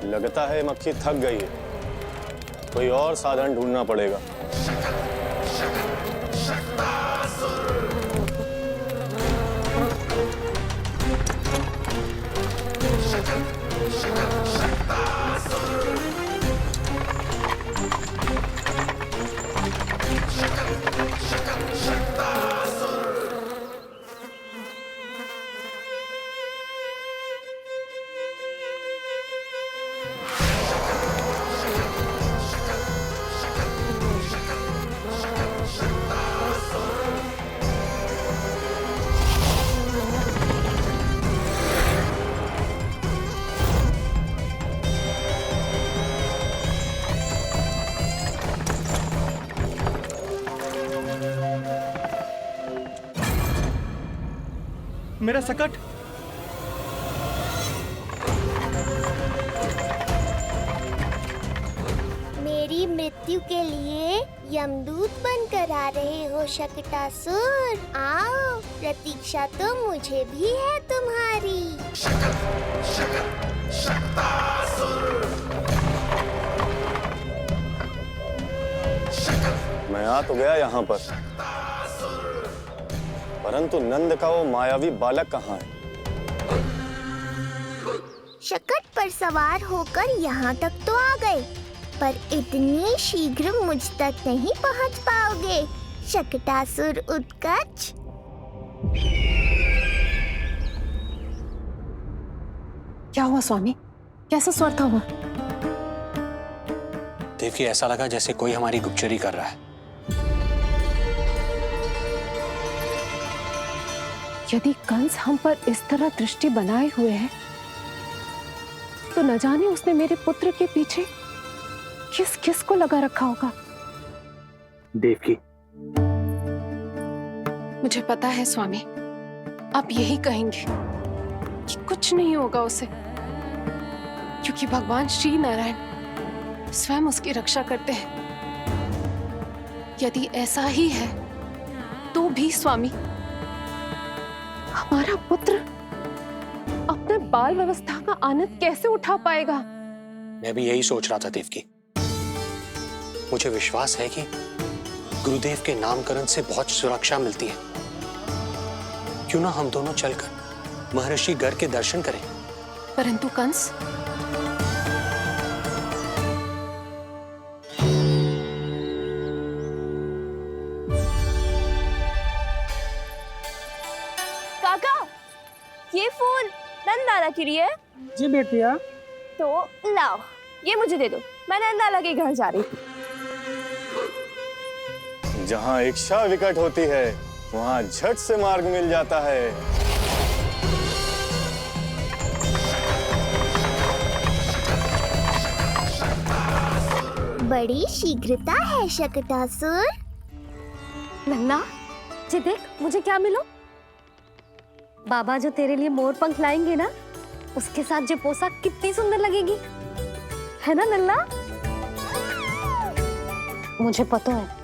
लगता है मक्खी थक गई है, कोई और साधन ढूंढना पड़ेगा। मेरा सकट। मेरी मृत्यु के लिए यमदूत बनकर आ रहे हो शकटासुर? आओ, प्रतीक्षा तो मुझे भी है तुम्हारी। मैं आ तो गया यहाँ पर, परंतु नंद का वो मायावी बालक कहाँ है? शकट पर सवार होकर यहाँ तक तो आ गए, पर इतनी शीघ्र मुझ तक नहीं पहुँच पाओगे शकटासुर उत्कच। क्या हुआ स्वामी? कैसा स्वर था वो? देवकी, ऐसा लगा जैसे कोई हमारी गुप्तचरी कर रहा है। यदि कंस हम पर इस तरह दृष्टि बनाए हुए है, तो न जाने उसने मेरे पुत्र के पीछे किस किस को लगा रखा होगा। देवकी, मुझे पता है स्वामी, आप यही कहेंगे कि कुछ नहीं होगा उसे, क्योंकि भगवान श्री नारायण स्वयं उसकी रक्षा करते हैं। यदि ऐसा ही है तो भी स्वामी, हमारा पुत्र अपने बाल व्यवस्था का आनंद कैसे उठा पाएगा? मैं भी यही सोच रहा था देवकी। मुझे विश्वास है कि गुरुदेव के नामकरण से बहुत सुरक्षा मिलती है। क्यों ना हम दोनों चलकर महर्षि गर के दर्शन करें? परंतु कंस, काका, ये फूल नंदाला के लिए है। जी बेटिया। तो लाओ, ये मुझे दे दो, मैं नंदाला के घर जा रही हूँ। जहाँ इच्छा विकट होती है, वहाँ झट से मार्ग मिल जाता है। बड़ी शीघ्रता है शकटासुर। नन्ना, जी देख मुझे क्या मिलो। बाबा जो तेरे लिए मोर पंख लाएंगे ना, उसके साथ जो पोशाक कितनी सुंदर लगेगी, है ना नन्ना? मुझे पता है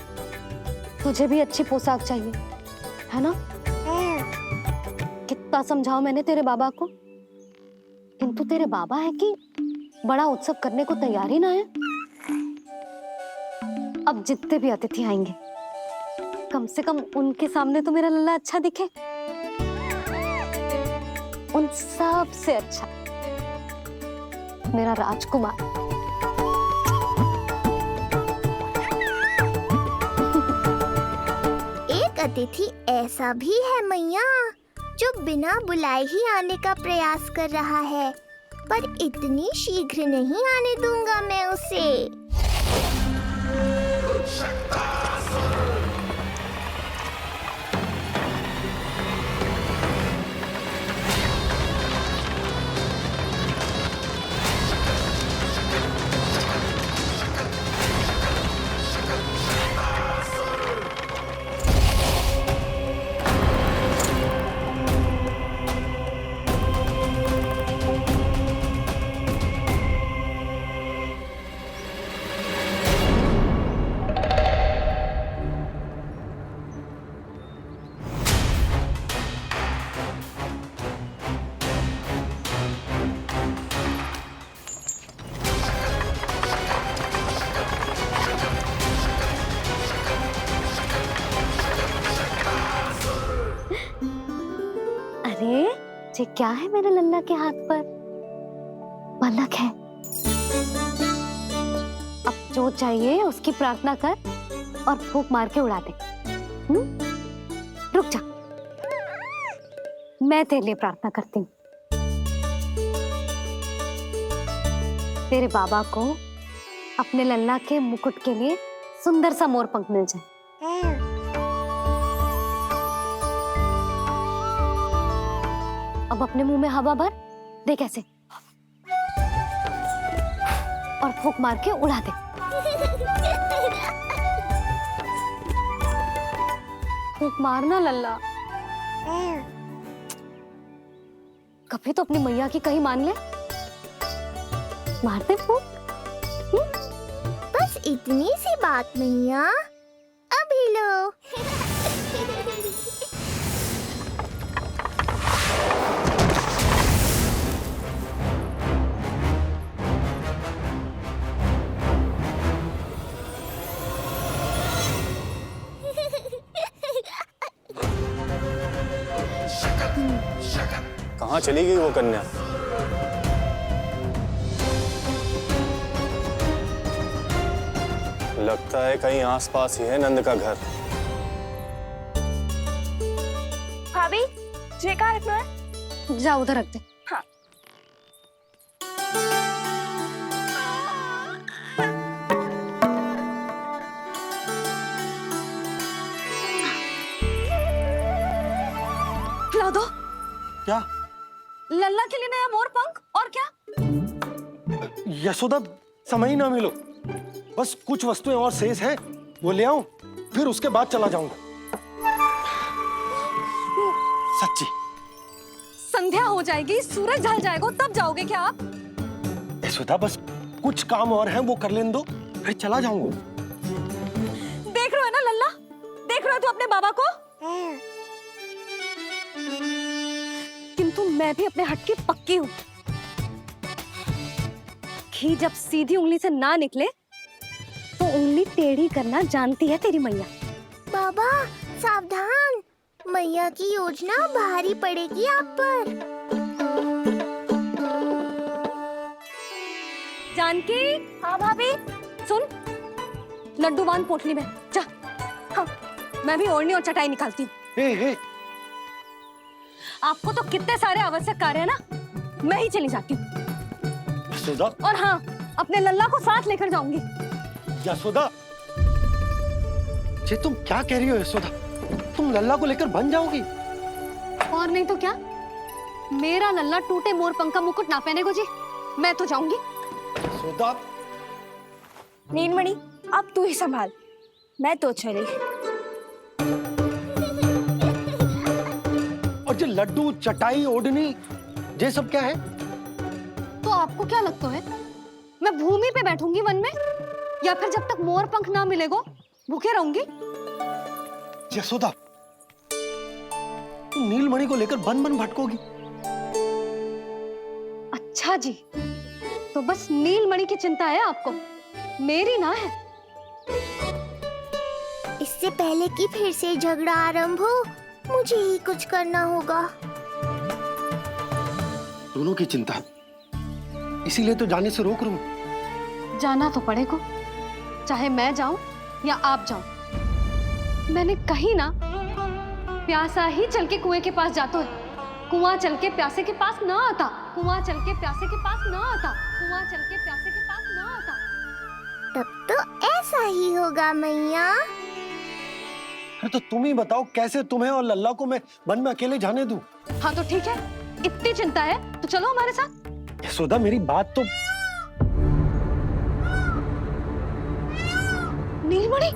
तुझे भी अच्छी पोशाक चाहिए, है ना? कितना समझाओ मैंने तेरे बाबा को, किंतु तेरे बाबा है कि बड़ा उत्सव करने को तैयार ही ना है। अब जितने भी अतिथि आएंगे, कम से कम उनके सामने तो मेरा लल्ला अच्छा दिखे। उन सब से अच्छा मेरा राजकुमार। एक अतिथि ऐसा भी है मैया, जो बिना बुलाए ही आने का प्रयास कर रहा है, पर इतनी शीघ्र नहीं आने दूंगा मैं उसे। मुझे क्या है मेरे लल्ला के हाथ पर? पलक है। अब जो चाहिए उसकी प्रार्थना कर और फूंक मार के उड़ा दे। रुक जा, मैं तेरे लिए प्रार्थना करती हूँ। तेरे बाबा को अपने लल्ला के मुकुट के लिए सुंदर सा मोर पंख मिल जाए। अब अपने मुंह में हवा भर दे कैसे, और फूंक मार के उड़ा दे। फूंक मारना लल्ला। कभी तो अपनी मैया की कहीं मान ले। मारते फूंक। बस इतनी सी बात मैया, अभी लो। कहाँ चली गई वो कन्या? लगता है कहीं आसपास ही है नंद का घर। भाभी, ये कहाँ रखना है? जा उधर रख दे। हाँ। खिला दो। क्या? लल्ला के लिए नया मोर पंख। और क्या? यशोदा, समय ही ना मिलो। बस कुछ वस्तुएं और शेष हैं, वो ले आऊं, फिर उसके बाद चला जाऊंगा। सच्ची। संध्या हो जाएगी, सूरज ढल जाएगा, तब जाओगे क्या आप? यशोदा, बस कुछ काम और हैं, वो कर लेने दो, फिर चला जाऊंगा। देख रहे हो ना लल्ला, देख रहे हो तू अपने बाबा को? किंतु मैं भी अपने हट की पक्की हूँ। घी जब सीधी उंगली से ना निकले तो उंगली टेढ़ी करना जानती है तेरी मैया। बाबा सावधान, मैया की योजना भारी पड़ेगी आप पर। जानकी। हाँ भाभी। सुन, लड्डू बांध पोटली में, जा। हाँ, मैं भी ओढ़नी और चटाई निकालती हूँ। हे। आपको तो कितने सारे आवश्यक कार्य है ना, मैं ही चली जाती हूँ। यशोदा। और हाँ, अपने लल्ला को साथ लेकर जाऊंगी। यशोदा, ये तुम क्या कह रही हो यशोदा? तुम लल्ला को लेकर बन जाओगी? और नहीं तो क्या, मेरा लल्ला टूटे मोर पंख का मुकुट ना पहने को जी, मैं तो जाऊंगी। यशोदा। नीलमणि, अब तू ही संभाल, मैं तो चली। और ये लड्डू, चटाई, ओढ़नी, ये सब क्या है? तो आपको क्या लगता है, मैं भूमि पे बैठूंगी वन में, या फिर जब तक मोर पंख ना मिलेगा भूखे रहूंगी? यशोदा, तुम नीलमणि को लेकर बन बन भटकोगी। अच्छा जी, तो बस नीलमणि की चिंता है आपको, मेरी ना है। इससे पहले कि फिर से झगड़ा आरंभ हो, मुझे ही कुछ करना होगा। दोनों की चिंता, इसीलिए तो जाने से रोक रहा हूं। जाना तो पड़ेगा, चाहे मैं जाऊं या आप जाओ। मैंने कहीं ना प्यासा ही चल के कुएं के पास जाता है, कुआं चल के प्यासे के पास ना आता, कुआं चल के प्यासे के पास ना आता, कुआं चल के प्यासे के पास ना आता। तब तो ऐसा ही होगा मैया। अरे तो तुम ही बताओ, कैसे तुम्हें और लल्ला को मैं वन में अकेले जाने दूं? हाँ तो ठीक है, इतनी चिंता है तो चलो हमारे साथ। यशोदा, मेरी बात तो। नीलमणि,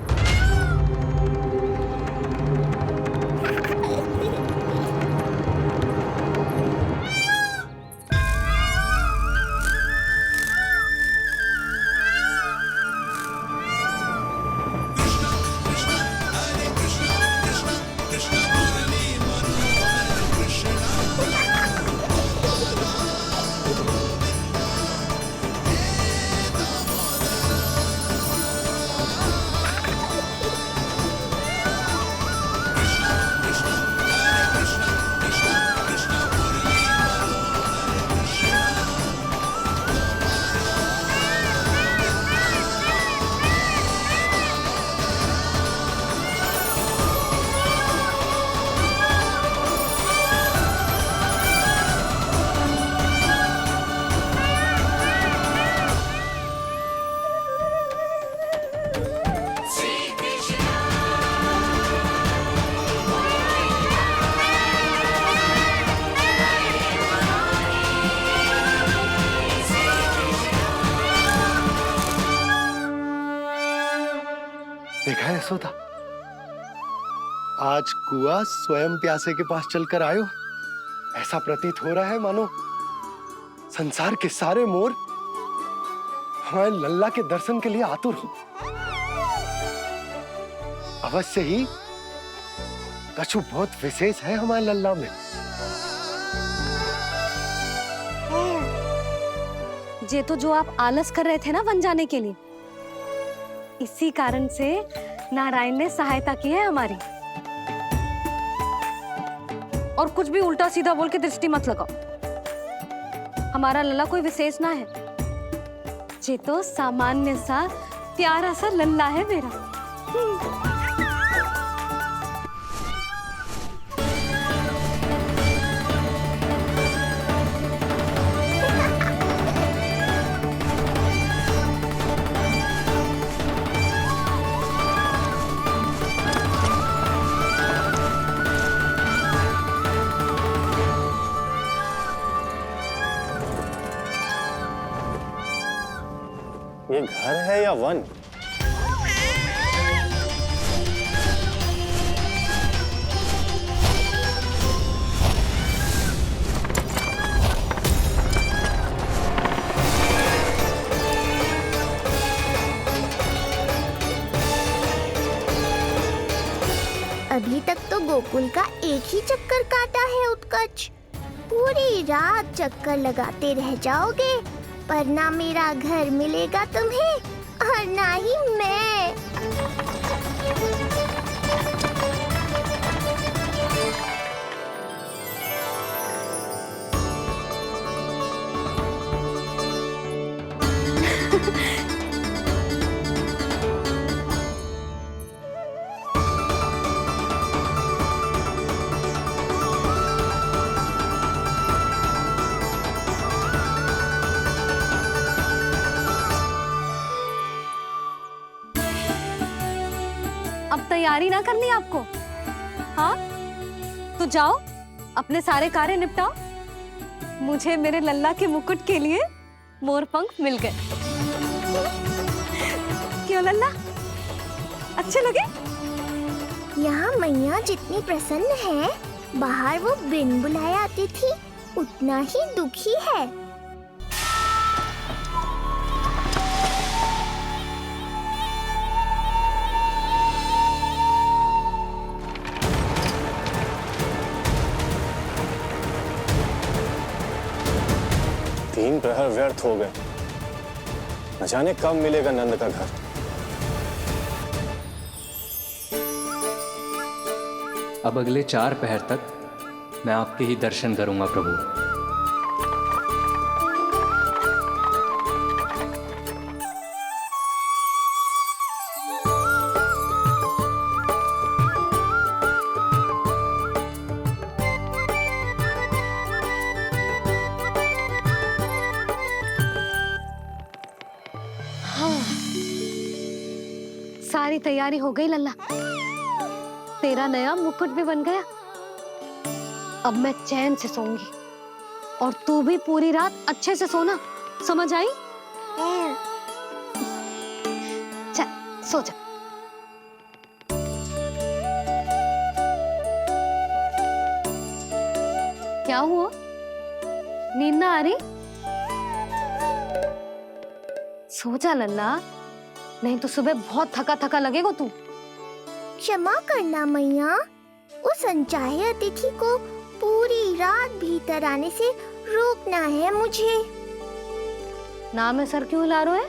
यशोदा, आज कुआ स्वयं प्यासे के पास चलकर आयो। ऐसा प्रतीत हो रहा है मानो संसार के सारे मोर हमारे लल्ला के दर्शन के लिए आतुर हो। अवश्य ही कछु बहुत विशेष है हमारे लल्ला में। ये तो जो आप आलस कर रहे थे ना वन जाने के लिए, इसी कारण से नारायण ने सहायता की है हमारी। और कुछ भी उल्टा सीधा बोल के दृष्टि मत लगाओ। हमारा लल्ला कोई विशेष ना है, ये तो सामान्य सा प्यारा सा लल्ला है मेरा। ये घर है या वन? अभी तक तो गोकुल का एक ही चक्कर काटा है उत्कर्ष। पूरी रात चक्कर लगाते रह जाओगे, पर ना मेरा घर मिलेगा तुम्हें और ना ही मैं। अब तैयारी ना करनी आपको? हाँ, तो जाओ अपने सारे कार्य निपटाओ। मुझे मेरे लल्ला के मुकुट के लिए मोर पंख मिल गए। क्यों लल्ला, अच्छे लगे? यहाँ मैया जितनी प्रसन्न है, बाहर वो बिन बुलाए आती थी उतना ही दुखी है। तीन प्रहर व्यर्थ हो गए। न जाने कब मिलेगा नंद का घर। अब अगले 4 पहर तक मैं आपके ही दर्शन करूंगा प्रभु। सारी तैयारी हो गई लल्ला, तेरा नया मुकुट भी बन गया। अब मैं चैन से सोऊंगी और तू भी पूरी रात अच्छे से सोना, समझ आई? चल सो जा। क्या हुआ, नींद ना आ रही? सो जा लल्ला, नहीं तो सुबह बहुत थका थका लगेगा तू। क्षमा करना मैया, उस अनचाहे अतिथि को पूरी रात भीतर आने से रोकना है मुझे। नाम में सर क्यों हिला रहे है?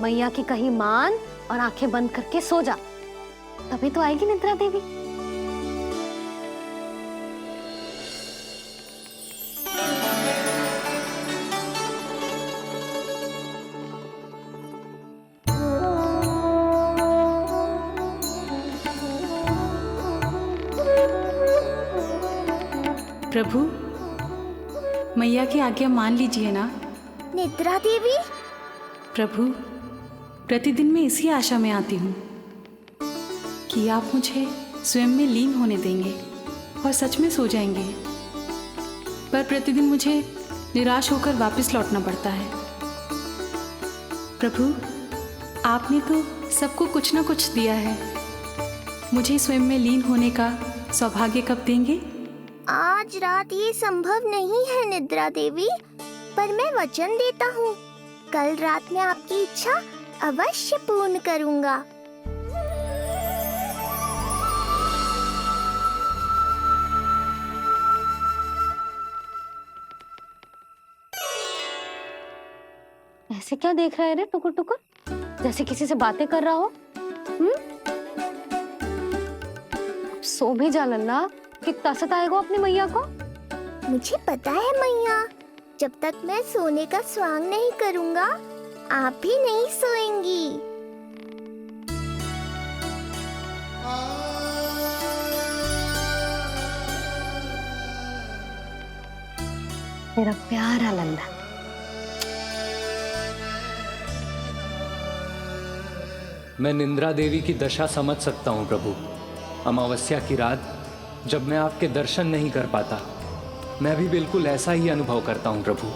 मैया की कहीं मान और आंखें बंद करके सो जा, तभी तो आएगी निद्रा देवी। प्रभु, मैया की आज्ञा मान लीजिए ना। निद्रा देवी? प्रभु, प्रतिदिन मैं इसी आशा में आती हूँ कि आप मुझे स्वयं में लीन होने देंगे और सच में सो जाएंगे, पर प्रतिदिन मुझे निराश होकर वापस लौटना पड़ता है। प्रभु, आपने तो सबको कुछ ना कुछ दिया है। मुझे स्वयं में लीन होने का सौभाग्य कब देंगे? आज रात ये संभव नहीं है निद्रा देवी, पर मैं वचन देता हूँ कल रात में आपकी इच्छा अवश्य पूर्ण करूँगा। ऐसे क्या देख रहा है रे टुकुर टुकुर, जैसे किसी से बातें कर रहा हो? सो भी जा लल्ला, कितना सताएगा अपनी मैया को। मुझे पता है मैया, जब तक मैं सोने का स्वांग नहीं करूँगा आप भी नहीं सोएंगी। मेरा प्यारा लल्ला। मैं निंद्रा देवी की दशा समझ सकता हूँ प्रभु। अमावस्या की रात जब मैं आपके दर्शन नहीं कर पाता, मैं भी बिल्कुल ऐसा ही अनुभव करता हूँ प्रभु।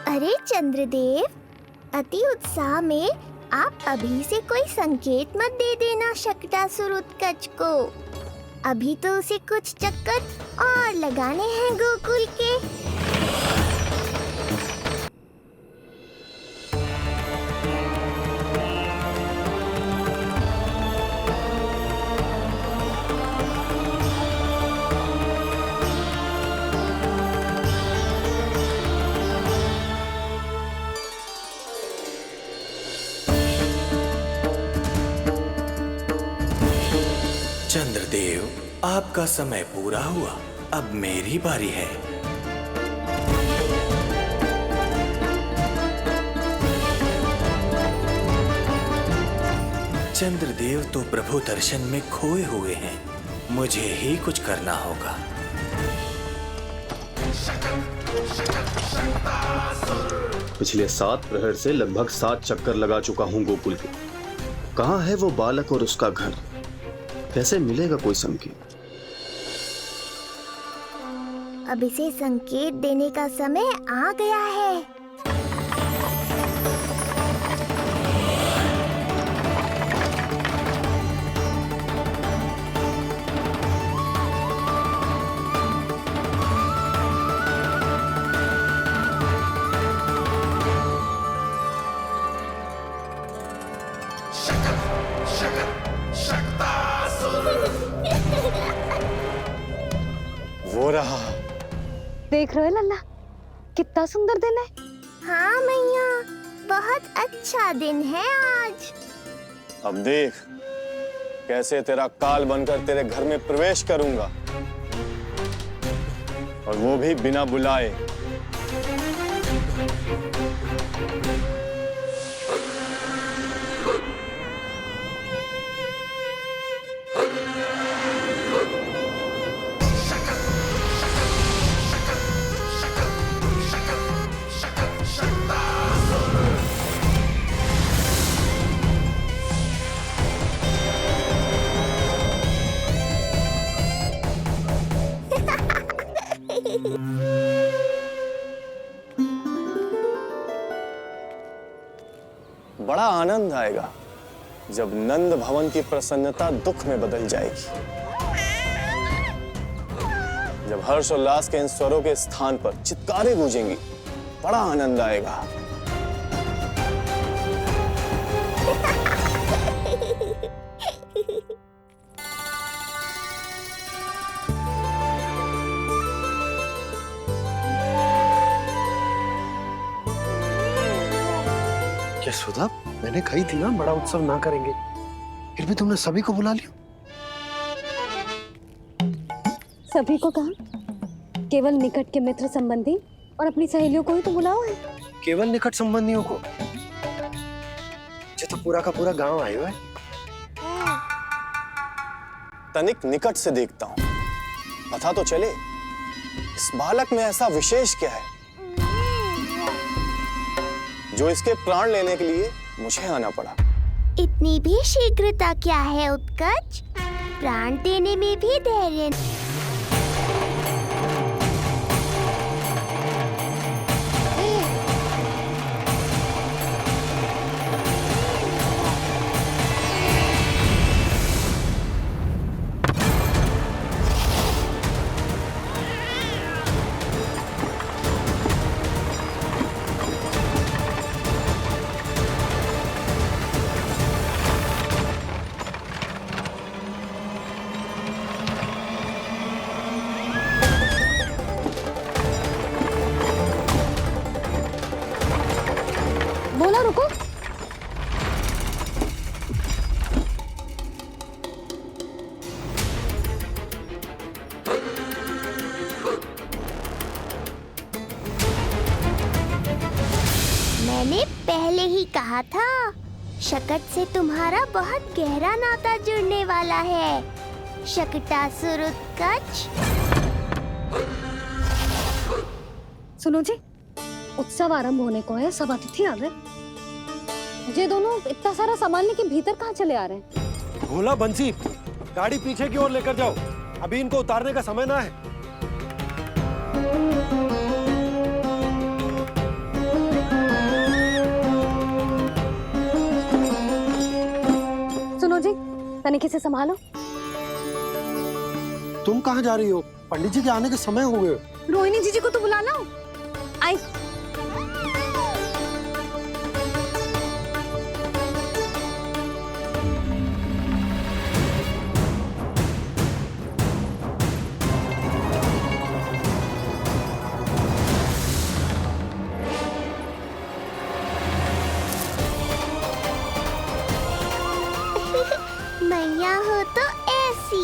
अरे चंद्रदेव, अति उत्साह में आप अभी से कोई संकेत मत दे देना शकटासुर उत्कच को। अभी तो उसे कुछ चक्कर और लगाने हैं गोकुल के। चंद्रदेव, आपका समय पूरा हुआ, अब मेरी बारी है। चंद्रदेव तो प्रभु दर्शन में खोए हुए हैं, मुझे ही कुछ करना होगा। पिछले 7 प्रहर से लगभग 7 चक्कर लगा चुका हूँ गोकुल के। कहाँ है वो बालक और उसका घर? कैसे मिलेगा कोई संकेत? अब इसे संकेत देने का समय आ गया है। वो रहा। देख रहे हो लल्ला, कितना सुंदर दिन है। हाँ मैया, बहुत अच्छा दिन है आज। अब देख कैसे तेरा काल बनकर तेरे घर में प्रवेश करूंगा, और वो भी बिना बुलाए। बड़ा आनंद आएगा जब नंद भवन की प्रसन्नता दुख में बदल जाएगी, जब हर्षोल्लास के इन स्वरों के स्थान पर चित्कारें गूंजेंगी। बड़ा आनंद आएगा। यशोदा, मैंने कही थी ना बड़ा उत्सव ना करेंगे, फिर भी तुमने सभी को बुला लिया। सभी को कहा? केवल निकट के मित्र संबंधी और अपनी सहेलियों को ही तो बुलाओ है। केवल निकट संबंधियों को? ये तो पूरा का पूरा गांव आयो है। तनिक निकट से देखता हूं, पता तो चले इस बालक में ऐसा विशेष क्या है जो इसके प्राण लेने के लिए मुझे आना पड़ा। इतनी भी शीघ्रता क्या है उत्कच? प्राण देने में भी धैर्य। मैंने पहले ही कहा था, शकट से तुम्हारा बहुत गहरा नाता जुड़ने वाला है। शकटासुर उत्कच। सुनो जी, उत्सव आरंभ होने को है, सब अतिथि आ गए। ये दोनों इतना सारा सामान लेके भीतर कहाँ चले आ रहे हैं? भोला बंसी, गाड़ी पीछे की ओर लेकर जाओ, अभी इनको उतारने का समय ना है। सुनो जी, तनिक से संभालो। तुम कहाँ जा रही हो? पंडित जी के आने के समय हो गए। रोहिणी जीजी को तो बुला लो। आई। मैया हो तो ऐसी।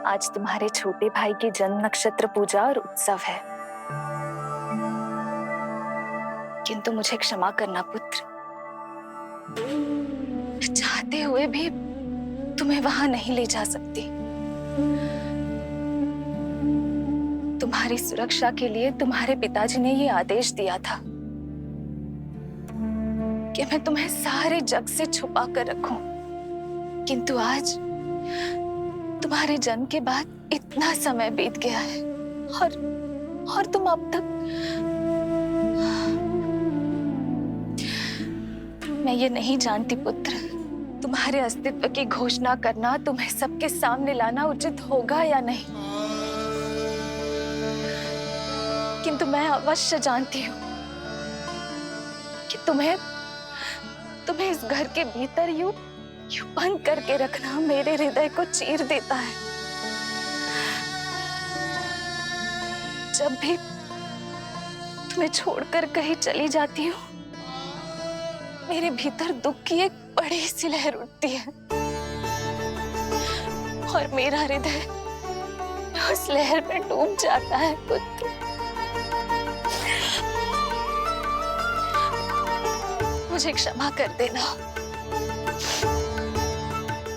आज तुम्हारे छोटे भाई की जन्म नक्षत्र पूजा और उत्सव है, किंतु मुझे क्षमा करना पुत्र, चाहते हुए भी तुम्हें वहां नहीं ले जा सकती। तुम्हारी सुरक्षा के लिए तुम्हारे पिताजी ने ये आदेश दिया था कि मैं तुम्हें सारे जग से छुपा कर रखूं, किंतु आज तुम्हारे जन्म के बाद इतना समय बीत गया है और तुम अब तक। मैं ये नहीं जानती पुत्र, तुम्हारे अस्तित्व की घोषणा करना, तुम्हें सबके सामने लाना उचित होगा या नहीं, किंतु मैं अवश्य जानती हूँ कि तुम्हें इस घर के भीतर यूं बंद करके रखना मेरे हृदय को चीर देता है। जब भी तुम्हें छोड़कर कहीं चली जाती हूँ, मेरे भीतर दुख की एक बड़ी सी लहर उठती है और मेरा हृदय उस लहर में डूब जाता है पुत्र। मुझे क्षमा कर देना।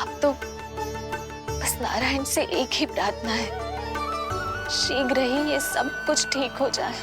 अब तो बस नारायण से एक ही प्रार्थना है, शीघ्र ही ये सब कुछ ठीक हो जाए।